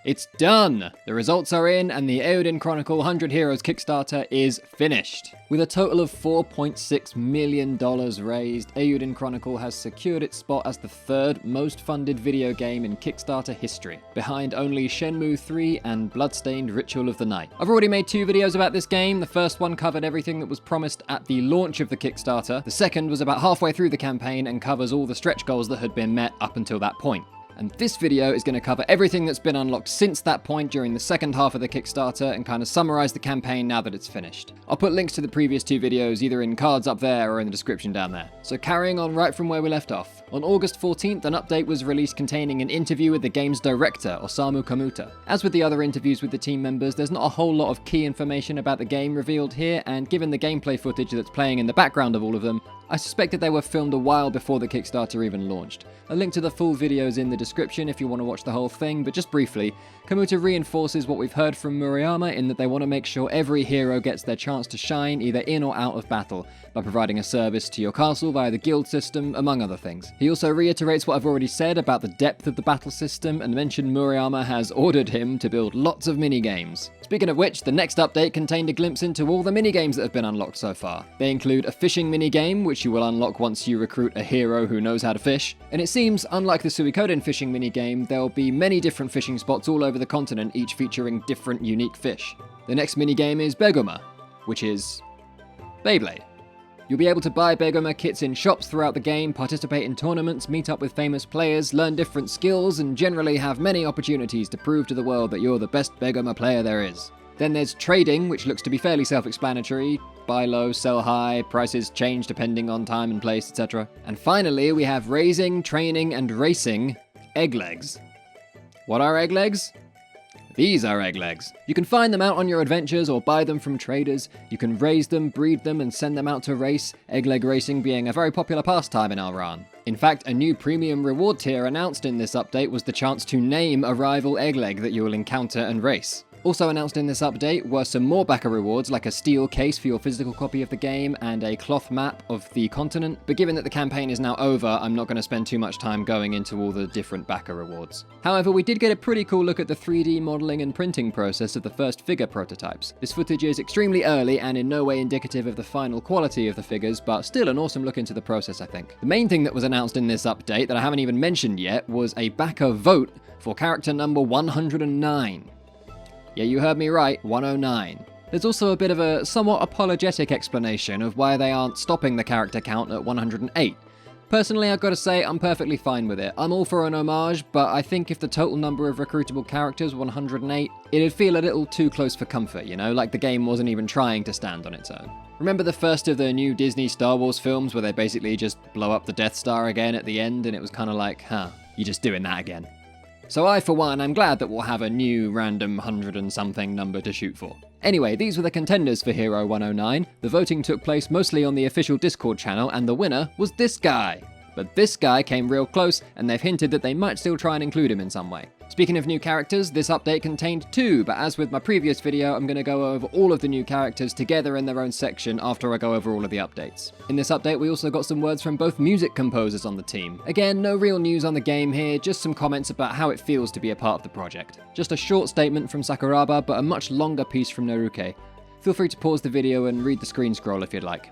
It's done! The results are in and the Eiyuden Chronicle 100 Heroes Kickstarter is finished. With a total of $4.6 million raised, Eiyuden Chronicle has secured its spot as the third most funded video game in Kickstarter history, behind only Shenmue 3 and Bloodstained Ritual of the Night. I've already made 2 videos about this game. The first one covered everything that was promised at the launch of the Kickstarter. The second was about halfway through the campaign and covers all the stretch goals that had been met up until that point. And this video is going to cover everything that's been unlocked since that point during the second half of the Kickstarter and kind of summarize the campaign now that it's finished. I'll put links to the previous 2 videos either in cards up there or in the description down there. So carrying on right from where we left off. On August 14th, an update was released containing an interview with the game's director, Osamu Komuta. As with the other interviews with the team members, there's not a whole lot of key information about the game revealed here, and given the gameplay footage that's playing in the background of all of them, I suspected they were filmed a while before the Kickstarter even launched. A link to the full video is in the description if you want to watch the whole thing, but just briefly, Komuta reinforces what we've heard from Murakami in that they want to make sure every hero gets their chance to shine either in or out of battle, by providing a service to your castle via the guild system, among other things. He also reiterates what I've already said about the depth of the battle system and mentioned Murakami has ordered him to build lots of minigames. Speaking of which, the next update contained a glimpse into all the minigames that have been unlocked so far. They include a fishing minigame, which you will unlock once you recruit a hero who knows how to fish. And it seems, unlike the Suikoden fishing minigame, there'll be many different fishing spots all over the continent, each featuring different unique fish. The next minigame is Begoma, which is Beyblade. You'll be able to buy Begoma kits in shops throughout the game, participate in tournaments, meet up with famous players, learn different skills, and generally have many opportunities to prove to the world that you're the best Begoma player there is. Then there's trading, which looks to be fairly self-explanatory. Buy low, sell high, prices change depending on time and place, etc. And finally, we have raising, training, and racing egg legs. What are egg legs? These are egg legs. You can find them out on your adventures or buy them from traders. You can raise them, breed them, and send them out to race, egg leg racing being a very popular pastime in Iran. In fact, a new premium reward tier announced in this update was the chance to name a rival egg leg that you will encounter and race. Also announced in this update were some more backer rewards like a steel case for your physical copy of the game and a cloth map of the continent, but given that the campaign is now over, I'm not going to spend too much time going into all the different backer rewards. However, we did get a pretty cool look at the 3D modelling and printing process of the first figure prototypes. This footage is extremely early and in no way indicative of the final quality of the figures, but still an awesome look into the process, I think. The main thing that was announced in this update that I haven't even mentioned yet was a backer vote for character number 109. Yeah, you heard me right, 109. There's also a bit of a somewhat apologetic explanation of why they aren't stopping the character count at 108. Personally, I've got to say, I'm perfectly fine with it. I'm all for an homage, but I think if the total number of recruitable characters were 108, it'd feel a little too close for comfort, you know, like the game wasn't even trying to stand on its own. Remember the first of the new Disney Star Wars films where they basically just blow up the Death Star again at the end, and it was kind of like, huh, you're just doing that again. So I, for one, am glad that we'll have a new random 100 and something number to shoot for. Anyway, these were the contenders for Hero 109. The voting took place mostly on the official Discord channel, and the winner was this guy. But this guy came real close, and they've hinted that they might still try and include him in some way. Speaking of new characters, this update contained 2, but as with my previous video, I'm going to go over all of the new characters together in their own section after I go over all of the updates. In this update, we also got some words from both music composers on the team. Again, no real news on the game here, just some comments about how it feels to be a part of the project. Just a short statement from Sakuraba, but a much longer piece from Naruke. Feel free to pause the video and read the screen scroll if you'd like.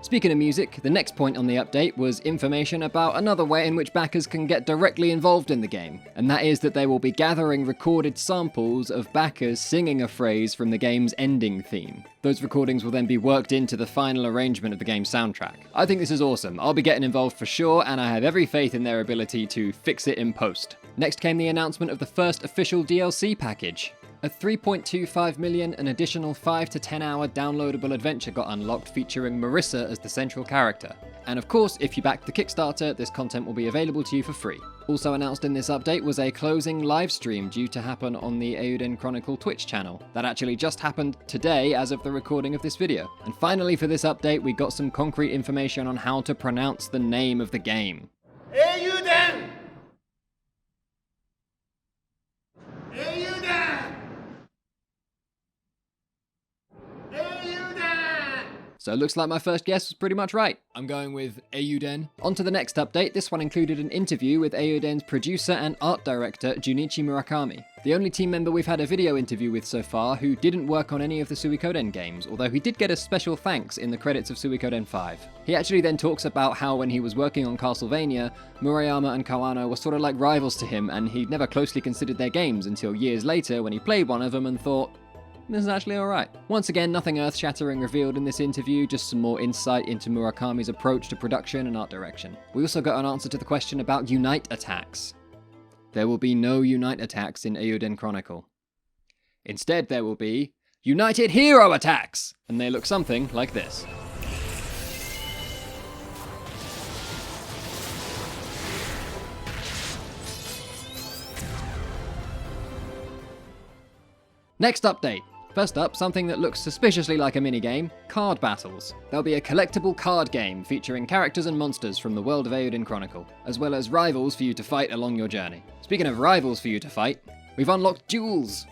Speaking of music, the next point on the update was information about another way in which backers can get directly involved in the game, and that is that they will be gathering recorded samples of backers singing a phrase from the game's ending theme. Those recordings will then be worked into the final arrangement of the game's soundtrack. I think this is awesome. I'll be getting involved for sure, and I have every faith in their ability to fix it in post. Next came the announcement of the first official DLC package. At 3.25 million, an additional 5 to 10 hour downloadable adventure got unlocked featuring Marissa as the central character. And of course, if you back the Kickstarter, this content will be available to you for free. Also announced in this update was a closing livestream due to happen on the Eiyuden Chronicle Twitch channel. That actually just happened today as of the recording of this video. And finally for this update, we got some concrete information on how to pronounce the name of the game. Eiyuden! Eiyuden! So it looks like my first guess was pretty much right. I'm going with Eiyuden. On to the next update. This one included an interview with Eiyuden's producer and art director, Junichi Murakami. The only team member we've had a video interview with so far who didn't work on any of the Suikoden games, although he did get a special thanks in the credits of Suikoden 5. He actually then talks about how when he was working on Castlevania, Murayama and Kawano were sort of like rivals to him, and he'd never closely considered their games until years later when he played one of them and thought, this is actually alright. Once again, nothing earth-shattering revealed in this interview, just some more insight into Murakami's approach to production and art direction. We also got an answer to the question about Unite attacks. There will be no Unite attacks in Eiyuden Chronicle. Instead, there will be United Hero attacks! And they look something like this. Next update. First up, something that looks suspiciously like a minigame, card battles. There'll be a collectible card game featuring characters and monsters from the world of Eiyuden Chronicle, as well as rivals for you to fight along your journey. Speaking of rivals for you to fight, we've unlocked duels.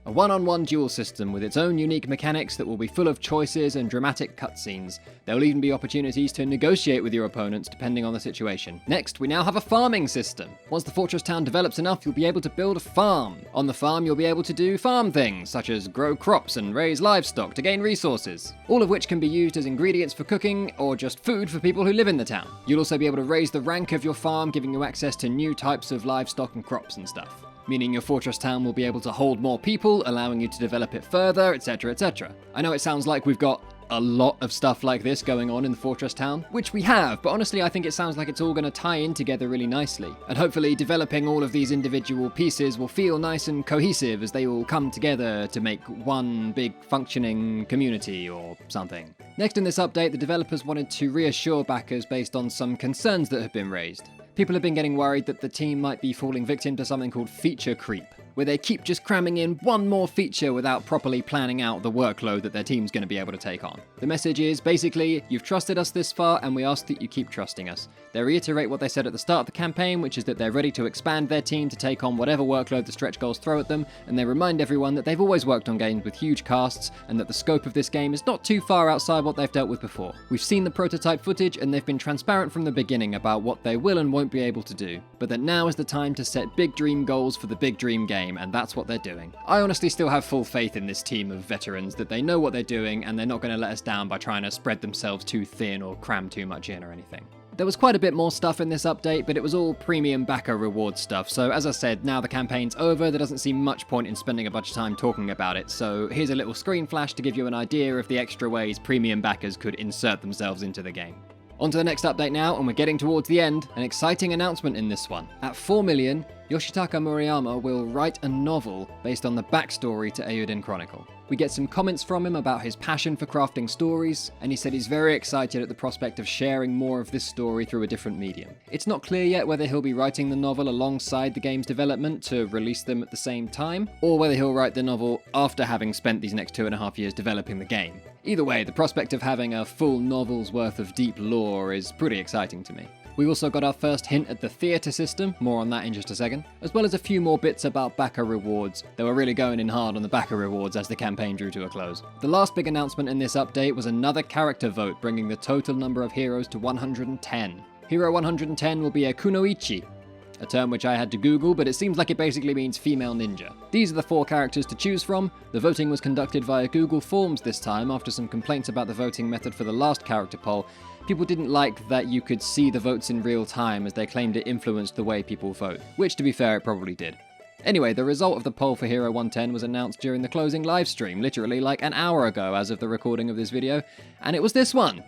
A one-on-one duel system with its own unique mechanics that will be full of choices and dramatic cutscenes. There will even be opportunities to negotiate with your opponents depending on the situation. Next, we now have a farming system. Once the fortress town develops enough, you'll be able to build a farm. On the farm, you'll be able to do farm things, such as grow crops and raise livestock to gain resources, all of which can be used as ingredients for cooking or just food for people who live in the town. You'll also be able to raise the rank of your farm, giving you access to new types of livestock and crops and stuff, meaning your fortress town will be able to hold more people, allowing you to develop it further, etc, etc. I know it sounds like we've got a lot of stuff like this going on in the fortress town, which we have, but honestly I think it sounds like it's all going to tie in together really nicely. And hopefully developing all of these individual pieces will feel nice and cohesive as they all come together to make one big functioning community or something. Next in this update, the developers wanted to reassure backers based on some concerns that have been raised. People have been getting worried that the team might be falling victim to something called feature creep, where they keep just cramming in one more feature without properly planning out the workload that their team's going to be able to take on. The message is basically, you've trusted us this far and we ask that you keep trusting us. They reiterate what they said at the start of the campaign, which is that they're ready to expand their team to take on whatever workload the stretch goals throw at them, and they remind everyone that they've always worked on games with huge casts and that the scope of this game is not too far outside what they've dealt with before. We've seen the prototype footage and they've been transparent from the beginning about what they will and won't be able to do, but that now is the time to set big dream goals for the big dream game, and that's what they're doing. I honestly still have full faith in this team of veterans that they know what they're doing and they're not going to let us down by trying to spread themselves too thin or cram too much in or anything. There was quite a bit more stuff in this update, but it was all premium backer reward stuff, so as I said, now the campaign's over, there doesn't seem much point in spending a bunch of time talking about it, so here's a little screen flash to give you an idea of the extra ways premium backers could insert themselves into the game. On to the next update now, and we're getting towards the end. An exciting announcement in this one. At 4 million, Yoshitaka Murayama will write a novel based on the backstory to Eiyuden Chronicle. We get some comments from him about his passion for crafting stories, and he said he's very excited at the prospect of sharing more of this story through a different medium. It's not clear yet whether he'll be writing the novel alongside the game's development to release them at the same time, or whether he'll write the novel after having spent these next 2.5 years developing the game. Either way, the prospect of having a full novel's worth of deep lore is pretty exciting to me. We also got our first hint at the theatre system, more on that in just a second, as well as a few more bits about backer rewards. They were really going in hard on the backer rewards as the campaign drew to a close. The last big announcement in this update was another character vote, bringing the total number of heroes to 110. Hero 110 will be a kunoichi, a term which I had to Google, but it seems like it basically means female ninja. These are the 4 characters to choose from. The voting was conducted via Google Forms this time after some complaints about the voting method for the last character poll. People didn't like that you could see the votes in real time, as they claimed it influenced the way people vote, which to be fair it probably did. Anyway, the result of the poll for Hero 110 was announced during the closing livestream, literally like an hour ago as of the recording of this video, and it was this one.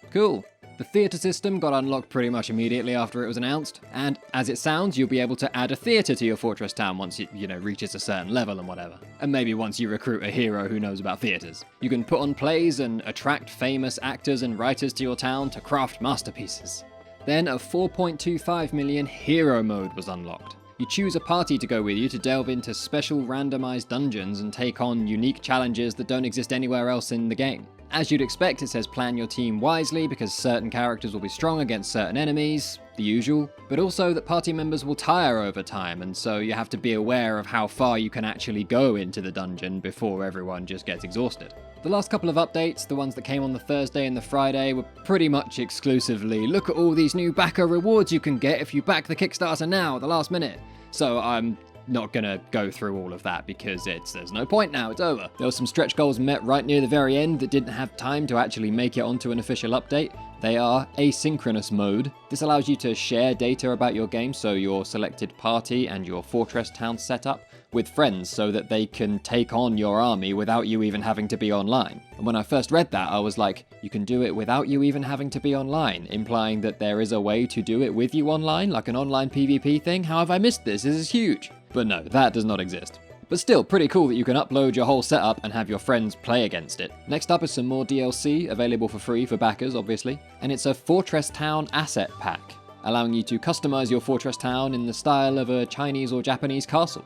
Cool. The theatre system got unlocked pretty much immediately after it was announced, and as it sounds, you'll be able to add a theatre to your fortress town once it, reaches a certain level and whatever. And maybe once you recruit a hero who knows about theatres. You can put on plays and attract famous actors and writers to your town to craft masterpieces. Then a 4.25 million hero mode was unlocked. You choose a party to go with you to delve into special randomized dungeons and take on unique challenges that don't exist anywhere else in the game. As you'd expect, it says plan your team wisely because certain characters will be strong against certain enemies, the usual, but also that party members will tire over time, and so you have to be aware of how far you can actually go into the dungeon before everyone just gets exhausted. The last couple of updates, the ones that came on the Thursday and the Friday, were pretty much exclusively, look at all these new backer rewards you can get if you back the Kickstarter now at the last minute. So I'm not gonna go through all of that because there's no point now, it's over. There were some stretch goals met right near the very end that didn't have time to actually make it onto an official update. They are asynchronous mode. This allows you to share data about your game, so your selected party and your fortress town setup, with friends so that they can take on your army without you even having to be online. And when I first read that, I was like, you can do it without you even having to be online, implying that there is a way to do it with you online, like an online PvP thing. How have I missed this? This is huge. But no, that does not exist. But still, pretty cool that you can upload your whole setup and have your friends play against it. Next up is some more DLC, available for free for backers, obviously. And it's a Fortress Town asset pack, allowing you to customize your fortress town in the style of a Chinese or Japanese castle.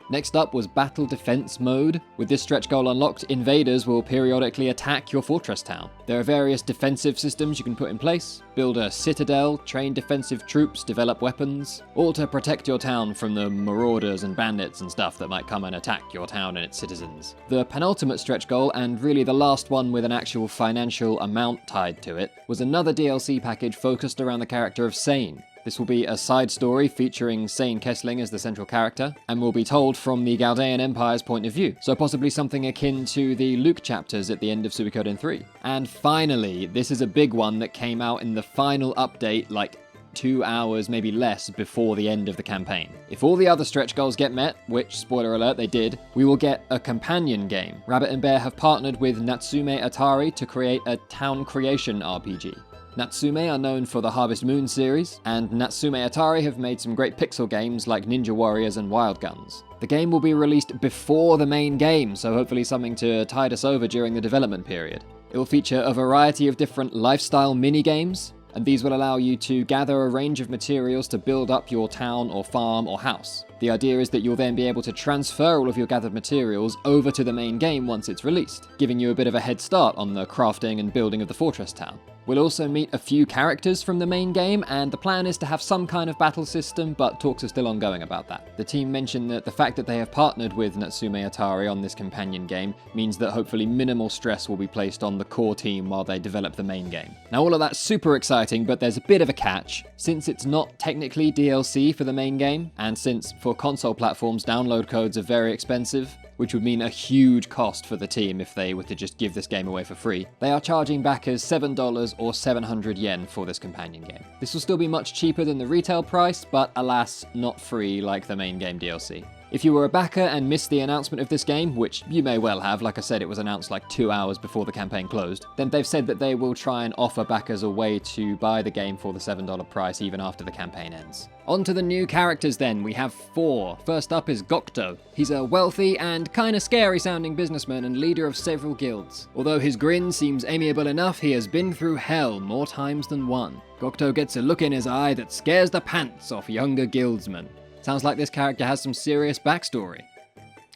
Next up was Battle Defense mode. With this stretch goal unlocked, invaders will periodically attack your fortress town. There are various defensive systems you can put in place. Build a citadel, train defensive troops, develop weapons, all to protect your town from the marauders and bandits and stuff that might come and attack your town and its citizens. The penultimate stretch goal, and really the last one with an actual financial amount tied to it, was another DLC package focused around the character of Sane. This will be a side story featuring Sane Kessling as the central character, and will be told from the Galdean Empire's point of view, so possibly something akin to the Luke chapters at the end of Suikoden 3. And finally, this is a big one that came out in the final update like 2 hours, maybe less, before the end of the campaign. If all the other stretch goals get met, which, spoiler alert, they did, we will get a companion game. Rabbit and Bear have partnered with Natsume Atari to create a town creation RPG. Natsume are known for the Harvest Moon series, and Natsume Atari have made some great pixel games like Ninja Warriors and Wild Guns. The game will be released before the main game, so hopefully something to tide us over during the development period. It will feature a variety of different lifestyle mini-games, and these will allow you to gather a range of materials to build up your town or farm or house. The idea is that you'll then be able to transfer all of your gathered materials over to the main game once it's released, giving you a bit of a head start on the crafting and building of the fortress town. We'll also meet a few characters from the main game, and the plan is to have some kind of battle system, but talks are still ongoing about that. The team mentioned that the fact that they have partnered with Natsume Atari on this companion game means that hopefully minimal stress will be placed on the core team while they develop the main game. Now all of that's super exciting, but there's a bit of a catch. Since it's not technically DLC for the main game, and since for console platforms download codes are very expensive, which would mean a huge cost for the team if they were to just give this game away for free, they are charging backers $7 or 700 yen for this companion game. This will still be much cheaper than the retail price, but alas, not free like the main game DLC. If you were a backer and missed the announcement of this game, which you may well have, like I said, it was announced like 2 hours before the campaign closed, then they've said that they will try and offer backers a way to buy the game for the $7 price even after the campaign ends. On to the new characters then, we have 4. First up is Gokto. He's a wealthy and kinda scary sounding businessman and leader of several guilds. Although his grin seems amiable enough, he has been through hell more times than one. Gokto gets a look in his eye that scares the pants off younger guildsmen. Sounds like this character has some serious backstory.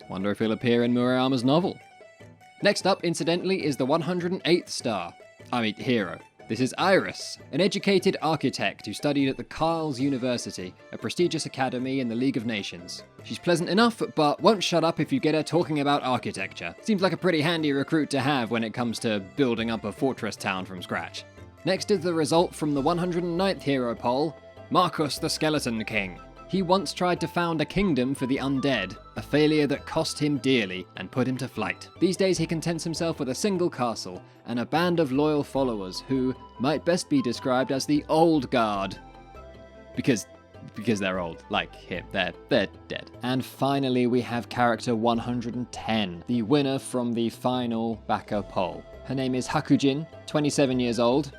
Wonder if he'll appear in Murayama's novel. Next up, incidentally, is the 108th hero. This is Iris, an educated architect who studied at the Carles University, a prestigious academy in the League of Nations. She's pleasant enough, but won't shut up if you get her talking about architecture. Seems like a pretty handy recruit to have when it comes to building up a fortress town from scratch. Next is the result from the 109th hero poll, Marcus the Skeleton King. He once tried to found a kingdom for the undead, a failure that cost him dearly and put him to flight. These days he contents himself with a single castle and a band of loyal followers who might best be described as the Old Guard. Because they're old, like him, they're dead. And finally we have character 110, the winner from the final backer poll. Her name is Hakujin, 27 years old.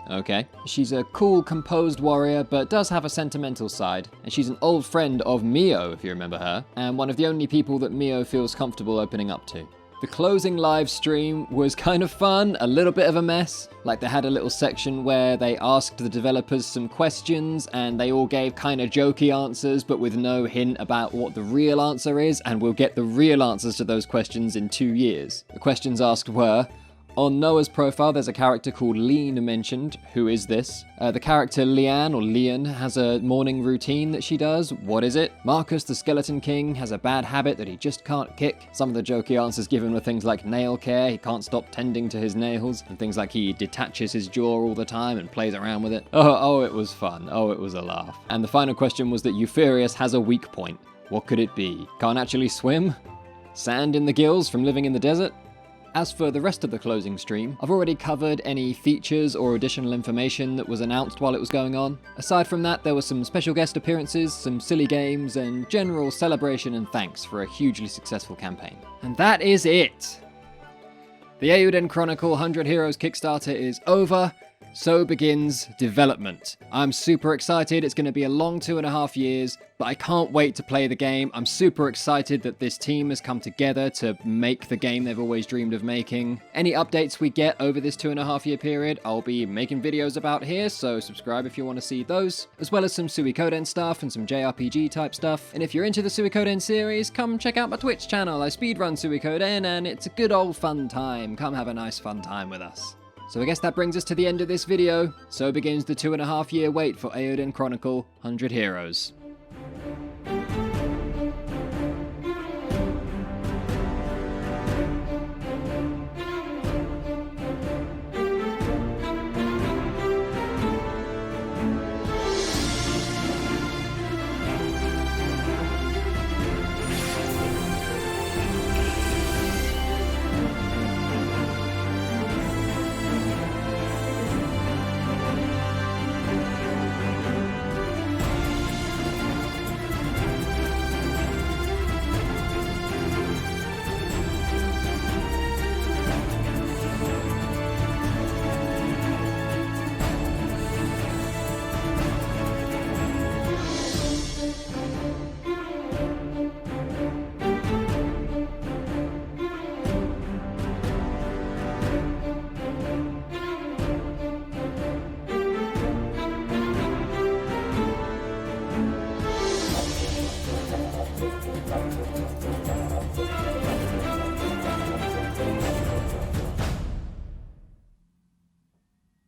Okay. She's a cool, composed warrior, but does have a sentimental side, and she's an old friend of Mio, if you remember her, and one of the only people that Mio feels comfortable opening up to. The closing live stream was kind of fun, a little bit of a mess. Like they had a little section where they asked the developers some questions, and they all gave kind of jokey answers, but with no hint about what the real answer is, and we'll get the real answers to those questions in 2 years. The questions asked were, On Noah's profile, there's a character called Lean mentioned. Who is this? The character Leanne, or Leon, has a morning routine that she does. What is it? Marcus, the Skeleton King, has a bad habit that he just can't kick. Some of the jokey answers given were things like nail care, he can't stop tending to his nails, and things like he detaches his jaw all the time and plays around with it. Oh, it was fun. Oh, it was a laugh. And the final question was that Euphorius has a weak point. What could it be? Can't actually swim? Sand in the gills from living in the desert? As for the rest of the closing stream, I've already covered any features or additional information that was announced while it was going on. Aside from that, there were some special guest appearances, some silly games, and general celebration and thanks for a hugely successful campaign. And that is it! The Eiyuden Chronicle 100 Heroes Kickstarter is over. So begins development. I'm super excited. It's going to be a long 2.5 years, but I can't wait to play the game. I'm super excited that this team has come together to make the game they've always dreamed of making. Any updates we get over this 2.5 year period, I'll be making videos about here, so subscribe if you want to see those, as well as some Suikoden stuff and some JRPG type stuff. And if you're into the Suikoden series, come check out my Twitch channel. I speedrun Suikoden, and it's a good old fun time. Come have a nice fun time with us. So I guess that brings us to the end of this video. So begins the 2.5 year wait for Eiyuden Chronicle 100 Heroes.